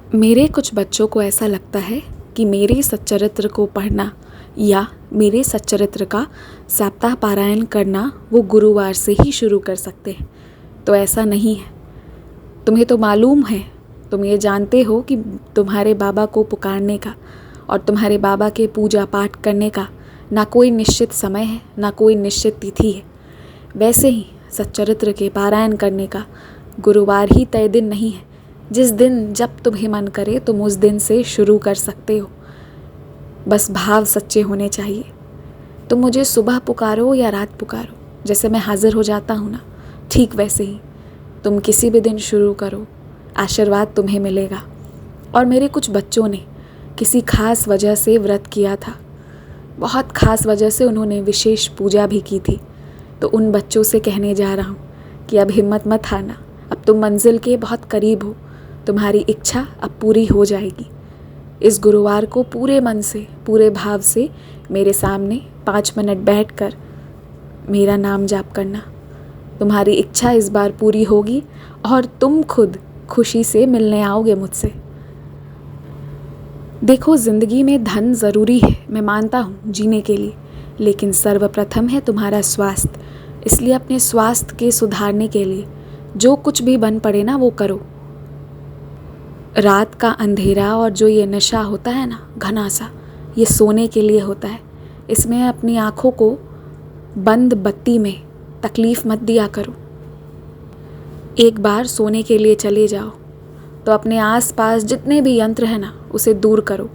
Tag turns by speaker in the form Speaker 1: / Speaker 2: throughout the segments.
Speaker 1: मेरे कुछ बच्चों को ऐसा लगता है कि मेरे सच्चरित्र को पढ़ना या मेरे सच्चरित्र का सप्ताह पारायण करना वो गुरुवार से ही शुरू कर सकते हैं। तो ऐसा नहीं है। तुम्हें तो मालूम है, तुम ये जानते हो कि तुम्हारे बाबा को पुकारने का और तुम्हारे बाबा के पूजा पाठ करने का ना कोई निश्चित समय है, ना कोई निश्चित तिथि है। वैसे ही सच्चरित्र के पारायण करने का गुरुवार ही तय दिन नहीं है। जिस दिन जब तुम्हें मन करे तुम उस दिन से शुरू कर सकते हो। बस भाव सच्चे होने चाहिए। तुम मुझे सुबह पुकारो या रात पुकारो, जैसे मैं हाजिर हो जाता हूँ ना, ठीक वैसे ही तुम किसी भी दिन शुरू करो, आशीर्वाद तुम्हें मिलेगा। और मेरे कुछ बच्चों ने किसी खास वजह से व्रत किया था, बहुत खास वजह से उन्होंने विशेष पूजा भी की थी। तो उन बच्चों से कहने जा रहा हूँ कि अब हिम्मत मत हारना, अब तुम मंजिल के बहुत करीब हो। तुम्हारी इच्छा अब पूरी हो जाएगी। इस गुरुवार को पूरे मन से, पूरे भाव से मेरे सामने 5 मिनट बैठकर मेरा नाम जाप करना। तुम्हारी इच्छा इस बार पूरी होगी और तुम खुद खुशी से मिलने आओगे मुझसे। देखो, ज़िंदगी में धन ज़रूरी है, मैं मानता हूँ, जीने के लिए, लेकिन सर्वप्रथम है तुम्हारा स्वास्थ्य। इसलिए अपने स्वास्थ्य के सुधारने के लिए जो कुछ भी बन पड़े ना वो करो। रात का अंधेरा और जो ये नशा होता है ना, घना सा, ये सोने के लिए होता है। इसमें अपनी आँखों को बंद बत्ती में तकलीफ़ मत दिया करो। एक बार सोने के लिए चले जाओ तो अपने आसपास जितने भी यंत्र हैं ना उसे दूर करो,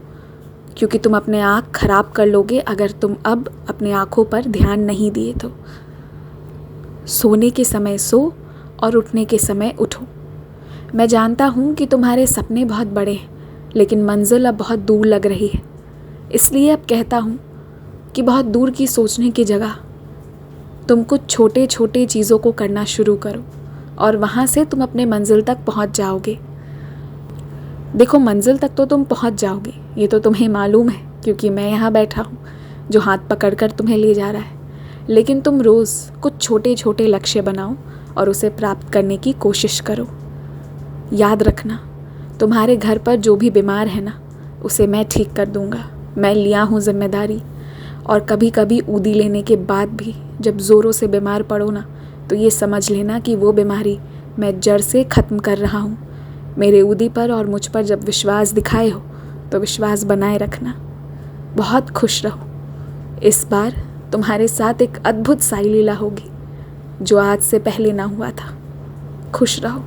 Speaker 1: क्योंकि तुम अपने आँख खराब कर लोगे अगर तुम अब अपने आँखों पर ध्यान नहीं दिए तो। सोने के समय सो और उठने के समय उठो। मैं जानता हूँ कि तुम्हारे सपने बहुत बड़े हैं, लेकिन मंजिल अब बहुत दूर लग रही है। इसलिए अब कहता हूँ कि बहुत दूर की सोचने की जगह तुम कुछ छोटे छोटे चीज़ों को करना शुरू करो और वहाँ से तुम अपने मंजिल तक पहुँच जाओगे। देखो, मंजिल तक तो तुम पहुँच जाओगे, ये तो तुम्हें मालूम है, क्योंकि मैं यहाँ बैठा हूँ जो हाथ पकड़कर तुम्हें ले जा रहा है। लेकिन तुम रोज़ कुछ छोटे छोटे लक्ष्य बनाओ और उसे प्राप्त करने की कोशिश करो। याद रखना, तुम्हारे घर पर जो भी बीमार है ना, उसे मैं ठीक कर दूँगा। मैं लिया हूँ जिम्मेदारी। और कभी कभी ऊदी लेने के बाद भी जब ज़ोरों से बीमार पड़ो ना, तो ये समझ लेना कि वो बीमारी मैं जड़ से ख़त्म कर रहा हूँ। मेरे ऊदी पर और मुझ पर जब विश्वास दिखाए हो तो विश्वास बनाए रखना। बहुत खुश रहो। इस बार तुम्हारे साथ एक अद्भुत साई लीला होगी जो आज से पहले ना हुआ था। खुश रहो।